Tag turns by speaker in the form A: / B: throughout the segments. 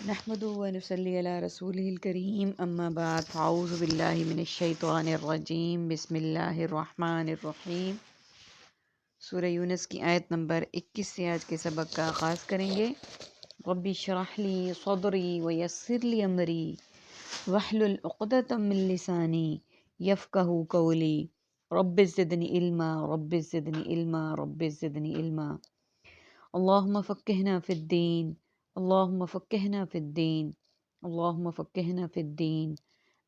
A: نحمده ونصلي على رسوله الكريم اما بعد فاعوذ باللہ من الشیطان الرجیم بسم اللہ الرحمن الرحیم۔ سورہ یونس کی آیت نمبر 21 سے آج کے سبق کا آغاز کریں گے۔ رب اشرح لی صدری ویسر لی امری واحلل عقدۃ من لسانی یفقہوا قولی رب زدنی علما رب زدنی علما رب زدنی علما۔ اللہم فقہنا فی الدین اللہم فقہنا فی الدین اللہم فقہنا فی الدین۔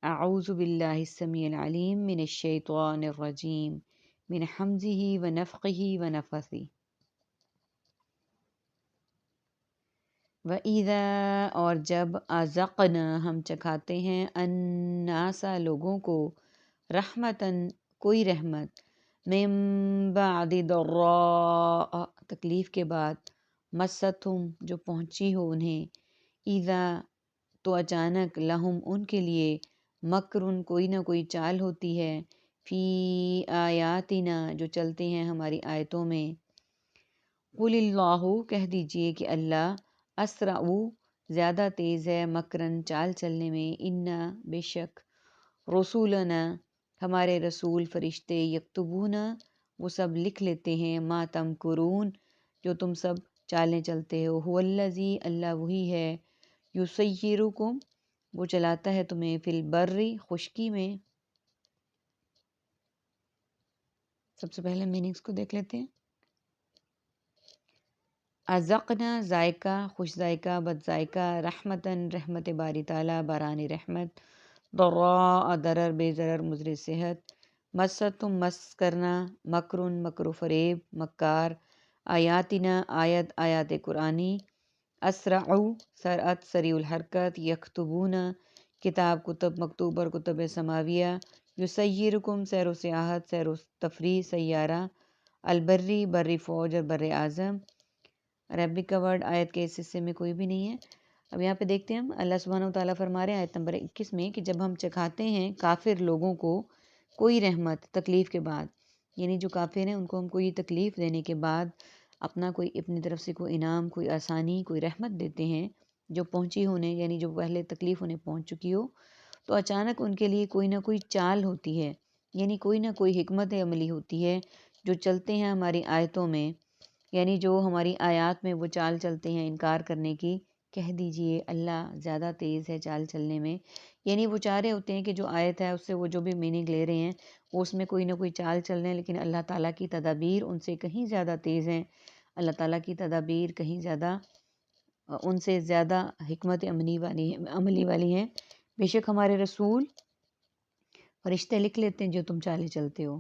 A: اعوذ باللہ السمیع العلیم من الشیطان الرجیم من حمزہ ونفخہ ونفثہ۔ وَإِذَا اور جب أَذَقْنَا ہم چکھاتے ہیں النَّاسَ لوگوں کو رحمتاً کوئی رحمت من بعد ضراء تکلیف کے بعد مستہم جو پہنچی ہو انہیں اذا تو اچانک لہم ان کے لیے مکرن کوئی نہ کوئی چال ہوتی ہے فی آیاتنا جو چلتے ہیں ہماری آیتوں میں۔ قل اللہ کہہ دیجئے کہ اللہ اسرع زیادہ تیز ہے مکرن چال چلنے میں انا بے شک رسولنا ہمارے رسول فرشتے یکتبون وہ سب لکھ لیتے ہیں ما تمکرون جو تم سب چالیں چلتے ہو۔ هو الذی اللہ وہی ہے یسیرکم وہ چلاتا ہے تمہیں فی البر خشکی میں۔ سب سے پہلے میننگز کو دیکھ لیتے ہیں۔ ازقنا ذائقہ خوش ذائقہ بد ذائقہ رحمتاً رحمت باری تعالیٰ باران رحمت ضراء ضرر بے ضرر مضر صحت مستم مس کرنا مکرن مکر و فریب مکار آیاتنا آیت آیات قرآنی اسرع سرعت سریع الحرکت یکتبون کتاب کتب مکتوب اور کتب سماویہ یسیرکم سیر و سیاحت سیر و تفریح سیارہ البری بری فوج اور بر اعظم۔ عربک کا ورڈ آیت کے اس حصے میں کوئی بھی نہیں ہے۔ اب یہاں پہ دیکھتے ہیں ہم اللہ سبحانہ و تعالیٰ فرما رہے ہیں آیت نمبر 21 میں کہ جب ہم چکھاتے ہیں کافر لوگوں کو کوئی رحمت تکلیف کے بعد، یعنی جو کافر ہیں ان کو ہم کوئی تکلیف دینے کے بعد اپنا کوئی اپنی طرف سے کوئی انعام کوئی آسانی کوئی رحمت دیتے ہیں جو پہنچی ہونے یعنی جو پہلے تکلیف انہیں پہنچ چکی ہو، تو اچانک ان کے لیے کوئی نہ کوئی چال ہوتی ہے، یعنی کوئی نہ کوئی حکمت عملی ہوتی ہے جو چلتے ہیں ہماری آیتوں میں، یعنی جو ہماری آیات میں وہ چال چلتے ہیں انکار کرنے کی۔ کہہ دیجئے اللہ زیادہ تیز ہے چال چلنے میں، یعنی وہ چاہ رہے ہوتے ہیں کہ جو آیت ہے اس سے وہ جو بھی میننگ لے رہے ہیں وہ اس میں کوئی نہ کوئی چال چل رہے ہیں، لیکن اللہ تعالیٰ کی تدابیر ان سے کہیں زیادہ تیز ہیں، اللہ تعالیٰ کی تدابیر کہیں زیادہ ان سے زیادہ حکمت عملی والی ہیں۔ بے شک ہمارے رسول فرشتے لکھ لیتے ہیں جو تم چالیں چلتے ہو،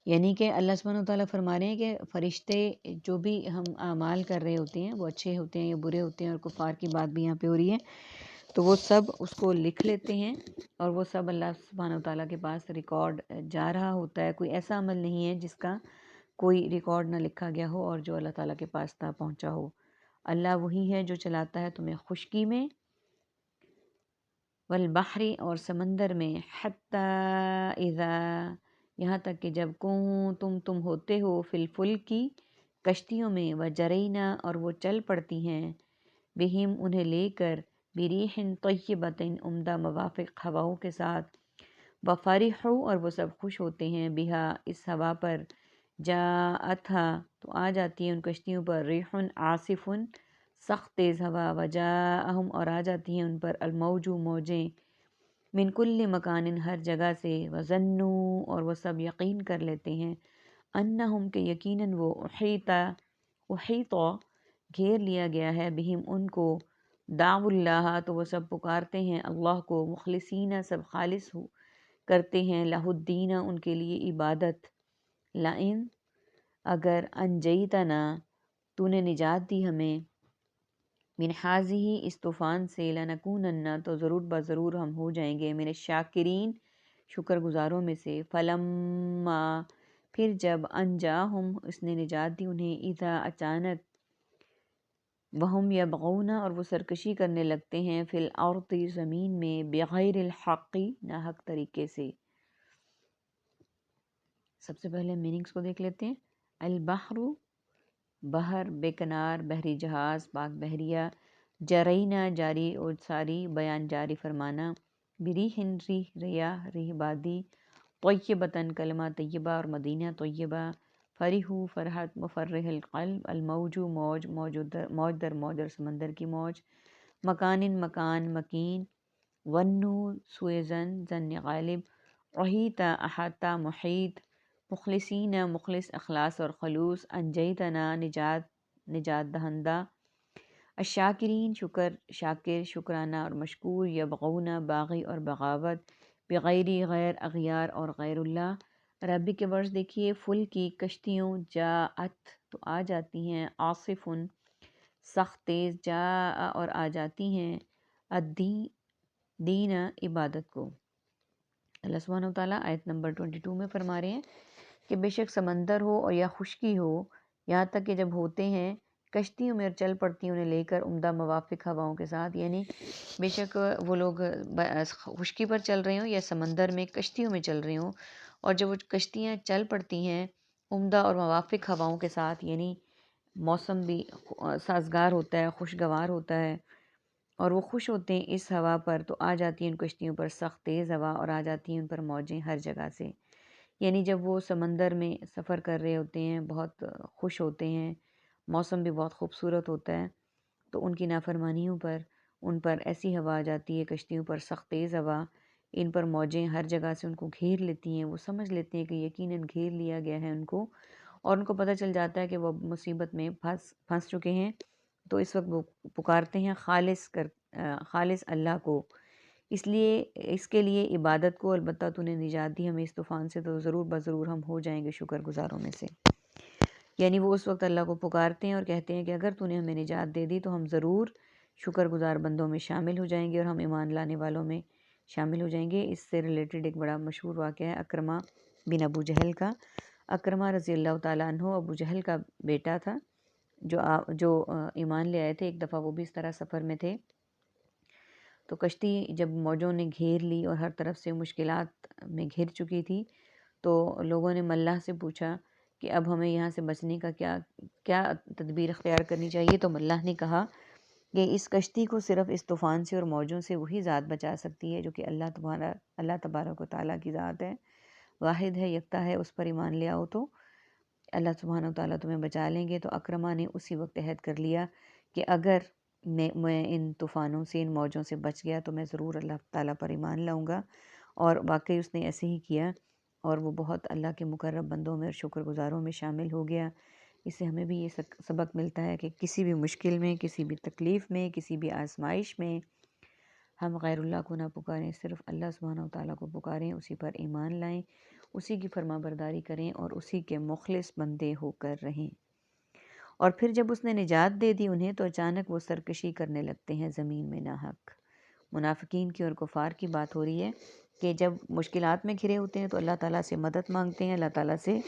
A: یعنی کہ اللہ سبحانہ و تعالیٰ فرما رہے ہیں کہ فرشتے جو بھی ہم اعمال کر رہے ہوتے ہیں وہ اچھے ہوتے ہیں یا برے ہوتے ہیں، اور کفار کی بات بھی یہاں پہ ہو رہی ہے، تو وہ سب اس کو لکھ لیتے ہیں اور وہ سب اللہ سبحانہ و تعالیٰ کے پاس ریکارڈ جا رہا ہوتا ہے۔ کوئی ایسا عمل نہیں ہے جس کا کوئی ریکارڈ نہ لکھا گیا ہو اور جو اللہ تعالیٰ کے پاس نہ پہنچا ہو۔ اللہ وہی ہے جو چلاتا ہے تمہیں خشکی میں والبحری اور سمندر میں حتی اذا یہاں تک کہ جب تم ہوتے ہو فی الفلکی کشتیوں میں وجرینا اور وہ چل پڑتی ہیں بہم انہیں لے کر بریح طیبۃ عمدہ موافق ہواؤں کے ساتھ وفرحوا اور وہ سب خوش ہوتے ہیں بہا اس ہوا پر جاءتھا تو آ جاتی ہے ان کشتیوں پر ریح عاصف سخت تیز ہوا وجاءہم اور آ جاتی ہیں ان پر الموج موجیں من کل مکان ہر جگہ سے وظنوا اور وہ سب یقین کر لیتے ہیں انہم کہ یقیناً وہ احیطا گھیر لیا گیا ہے بہم ان کو دعوا اللہ تو وہ سب پکارتے ہیں اللہ کو مخلصین سب خالص کرتے ہیں لہ الدین ان کے لیے عبادت لئن اگر انجیتنا تو نے نجات دی ہمیں من ہذہ اس طوفان سے لنکونن تو ضرور بضرور ہم ہو جائیں گے من الشاکرین شکر گزاروں میں سے فلما پھر جب انجاہم اس نے نجات دی انہیں اذا اچانک وہم یبغون اور وہ سرکشی کرنے لگتے ہیں فی الارض زمین میں بغیر الحق ناحق طریقے سے۔ سب سے پہلے میننگز کو دیکھ لیتے ہیں۔ البحر بحر بے کنار بحری جہاز پاک بحریہ جرینا جاری اور ساری، بیان جاری فرمانا، بریح ریح ریاح ریح بادی، طیبتاً کلمہ طیبہ اور مدینہ طیبہ، فرحو فرحت، مفرح القلب، الموجو موج، موج در موج اور سمندر کی موج، مکان مکان مکین، ونو سوئے زن غالب، احیطہ احاطہ محیط، مخلصین مخلص اخلاص اور خلوص، انجیتنا نجات دہندہ، الشاکرین شاکر شکرانہ اور مشکور، یبغون باغی اور بغاوت، بغیری غیر اغیار اور غیر اللہ۔ عربی کے ورڈز دیکھیے، فل کی کشتیوں، جاءت تو آ جاتی ہیں، عاصف سخت تیز، جاء اور آ جاتی ہیں، دین عبادت کو۔ اللہ سبحانہ وتعالیٰ آیت نمبر 22 میں فرما رہے ہیں کہ بے شک سمندر ہو اور یا خشکی ہو، یہاں تک کہ جب ہوتے ہیں کشتیوں میں اور چل پڑتی ہیں انہیں لے کر عمدہ موافق ہواؤں کے ساتھ، یعنی بے شک وہ لوگ خشکی پر چل رہے ہوں یا سمندر میں کشتیوں میں چل رہے ہوں، اور جب وہ کشتیاں چل پڑتی ہیں عمدہ اور موافق ہواؤں کے ساتھ، یعنی موسم بھی سازگار ہوتا ہے، خوشگوار ہوتا ہے، اور وہ خوش ہوتے ہیں اس ہوا پر، تو آ جاتی ہیں ان کشتیوں پر سخت تیز ہوا اور آ جاتی ہیں ان پر موجیں ہر جگہ سے۔ یعنی جب وہ سمندر میں سفر کر رہے ہوتے ہیں، بہت خوش ہوتے ہیں، موسم بھی بہت خوبصورت ہوتا ہے، تو ان کی نافرمانیوں پر ان پر ایسی ہوا آ جاتی ہے، کشتیوں پر سخت تیز ہوا، ان پر موجیں ہر جگہ سے ان کو گھیر لیتی ہیں، وہ سمجھ لیتے ہیں کہ یقیناً گھیر لیا گیا ہے ان کو، اور ان کو پتہ چل جاتا ہے کہ وہ مصیبت میں پھنس چکے ہیں، تو اس وقت وہ پکارتے ہیں خالص اللہ کو، اس کے لیے عبادت کو، البتہ تو نے نجات دی ہمیں اس طوفان سے، تو ضرور بضرور ہم ہو جائیں گے شکر گزاروں میں سے۔ یعنی وہ اس وقت اللہ کو پکارتے ہیں اور کہتے ہیں کہ اگر تو نے ہمیں نجات دے دی تو ہم ضرور شکر گزار بندوں میں شامل ہو جائیں گے اور ہم ایمان لانے والوں میں شامل ہو جائیں گے۔ اس سے ریلیٹڈ ایک بڑا مشہور واقعہ ہے اکرمہ بن ابو جہل کا۔ اکرمہ رضی اللہ تعالیٰ عنہ ابو جہل کا بیٹا تھا، جو ایمان لے آئے تھے۔ ایک دفعہ وہ بھی اس طرح سفر میں تھے، تو کشتی جب موجوں نے گھیر لی اور ہر طرف سے مشکلات میں گھر چکی تھی، تو لوگوں نے ملاح سے پوچھا کہ اب ہمیں یہاں سے بچنے کا کیا تدبیر اختیار کرنی چاہیے، تو ملاح نے کہا کہ اس کشتی کو صرف اس طوفان سے اور موجوں سے وہی ذات بچا سکتی ہے جو کہ اللہ تبارک و تعالیٰ کی ذات ہے، واحد ہے، یکتا ہے، اس پر ایمان لے آؤ تو اللہ سبحانہ و تعالیٰ تمہیں بچا لیں گے۔ تو اکرمہ نے اسی وقت عہد کر لیا کہ اگر میں ان طوفانوں سے، ان موجوں سے بچ گیا تو میں ضرور اللہ تعالیٰ پر ایمان لاؤں گا، اور واقعی اس نے ایسے ہی کیا، اور وہ بہت اللہ کے مقرب بندوں میں اور شکر گزاروں میں شامل ہو گیا۔ اس سے ہمیں بھی یہ سبق ملتا ہے کہ کسی بھی مشکل میں، کسی بھی تکلیف میں، کسی بھی آزمائش میں ہم غیر اللہ کو نہ پکاریں، صرف اللہ سبحانہ و تعالیٰ کو پکاریں، اسی پر ایمان لائیں، اسی کی فرما برداری کریں اور اسی کے مخلص بندے ہو کر رہیں۔ اور پھر جب اس نے نجات دے دی انہیں، تو اچانک وہ سرکشی کرنے لگتے ہیں زمین میں ناحق۔ منافقین کی اور کفار کی بات ہو رہی ہے کہ جب مشکلات میں گھرے ہوتے ہیں تو اللہ تعالیٰ سے مدد مانگتے ہیں، اللہ تعالیٰ سے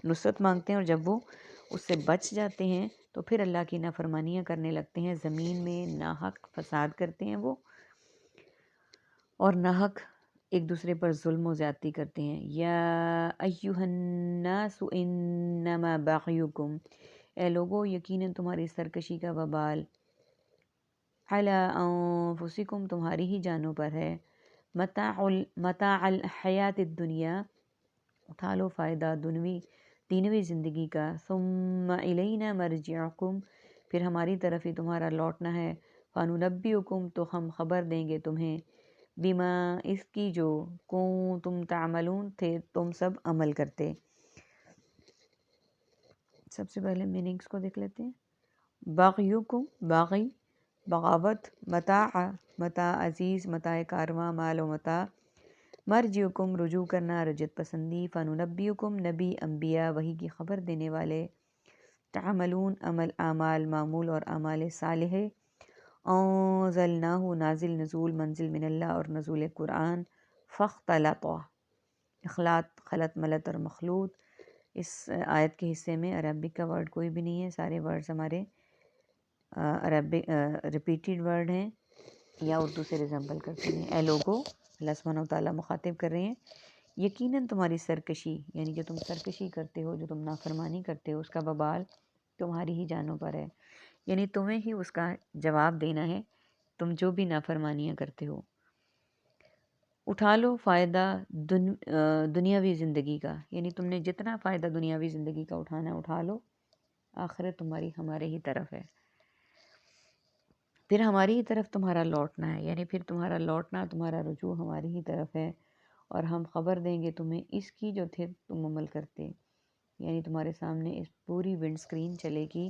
A: نصرت مانگتے ہیں، اور جب وہ اس سے بچ جاتے ہیں تو پھر اللہ کی نافرمانیاں کرنے لگتے ہیں، زمین میں ناحق فساد کرتے ہیں وہ، اور ناحق ایک دوسرے پر ظلم و زیادتی کرتے ہیں۔ یا ایہا الناس انما بغیکم، اے لوگو یقیناً تمہاری سرکشی کا وبال، علی انفسکم تمہاری ہی جانوں پر ہے، متاع الحیات الدنیا اٹھا لو فائدہ دینوی زندگی کا، ثم الینا مرجعکم پھر ہماری طرف ہی تمہارا لوٹنا ہے، فننبئکم تو ہم خبر دیں گے تمہیں، بما اس کی جو کنتم تعملون تھے تم سب عمل کرتے۔ سب سے پہلے میننگز کو دیکھ لیتے ہیں۔ باغیکم باغی بغاوت، متاع عزیز، متاع کارواں، مال و متاع، مرجعکم رجوع کرنا، رجعت پسندی، فننبئکم نبی انبیاء وحی کی خبر دینے والے، تعملون عمل اعمال معمول اور اعمال صالحہ، انزلناہ نازل نزول منزل من اللہ اور نزول قرآن، فاختلط خلط ملت اور مخلوط۔ اس آیت کے حصے میں عربک کا ورڈ کوئی بھی نہیں ہے، سارے ورڈز ہمارے عربک ریپیٹیڈ ورڈ ہیں یا اردو سے ریزمبل کرتے ہیں۔ اے لوگو، اللہ سبحانہ و تعالیٰ مخاطب کر رہے ہیں، یقیناً تمہاری سرکشی، یعنی جو تم سرکشی کرتے ہو، جو تم نافرمانی کرتے ہو، اس کا وبال تمہاری ہی جانوں پر ہے۔ یعنی تمہیں ہی اس کا جواب دینا ہے، تم جو بھی نافرمانیاں کرتے ہو۔ اٹھا لو فائدہ دنیاوی زندگی کا، یعنی تم نے جتنا فائدہ دنیاوی زندگی کا اٹھانا ہے اٹھا لو، آخرت تمہاری ہمارے ہی طرف ہے، پھر ہماری ہی طرف تمہارا لوٹنا ہے، یعنی پھر تمہارا لوٹنا، تمہارا رجوع ہماری ہی طرف ہے، اور ہم خبر دیں گے تمہیں اس کی جو تھے تم عمل کرتے، یعنی تمہارے سامنے اس پوری ونڈ سکرین چلے گی،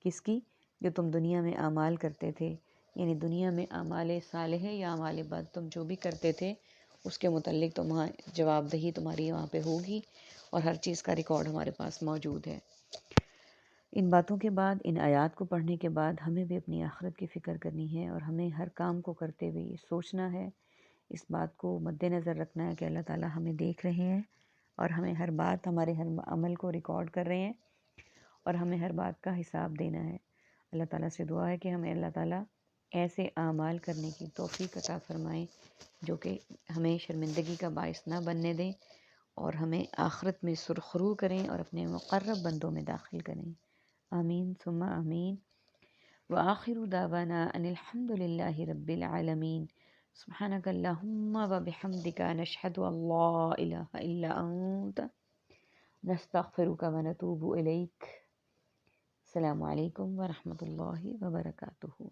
A: کس کی؟ جو تم دنیا میں اعمال کرتے تھے، یعنی دنیا میں اعمال صالحہ یا اعمال بد تم جو بھی کرتے تھے اس کے متعلق جواب دہی تمہاری وہاں پہ ہوگی، اور ہر چیز کا ریکارڈ ہمارے پاس موجود ہے۔ ان باتوں کے بعد، ان آیات کو پڑھنے کے بعد ہمیں بھی اپنی آخرت کی فکر کرنی ہے، اور ہمیں ہر کام کو کرتے ہوئے یہ سوچنا ہے، اس بات کو مد نظر رکھنا ہے کہ اللہ تعالیٰ ہمیں دیکھ رہے ہیں، اور ہمیں ہر بات، ہمارے ہر عمل کو ریکارڈ کر رہے ہیں، اور ہمیں ہر بات کا حساب دینا ہے۔ اللہ تعالیٰ سے دعا ہے کہ ہمیں اللہ تعالیٰ ایسے اعمال کرنے کی توفیق عطا فرمائیں جو کہ ہمیں شرمندگی کا باعث نہ بننے دیں، اور ہمیں آخرت میں سرخرو کریں اور اپنے مقرب بندوں میں داخل کریں۔ آمین ثم آمین۔ وآخر دعوانا ان الحمد للہ رب العالمین۔ سبحانک اللہم وبحمدک، نشہد ان لا الہ الا انت، نستغفرک ونتوب الیک۔ السلام علیکم ورحمۃ اللہ وبرکاتہ۔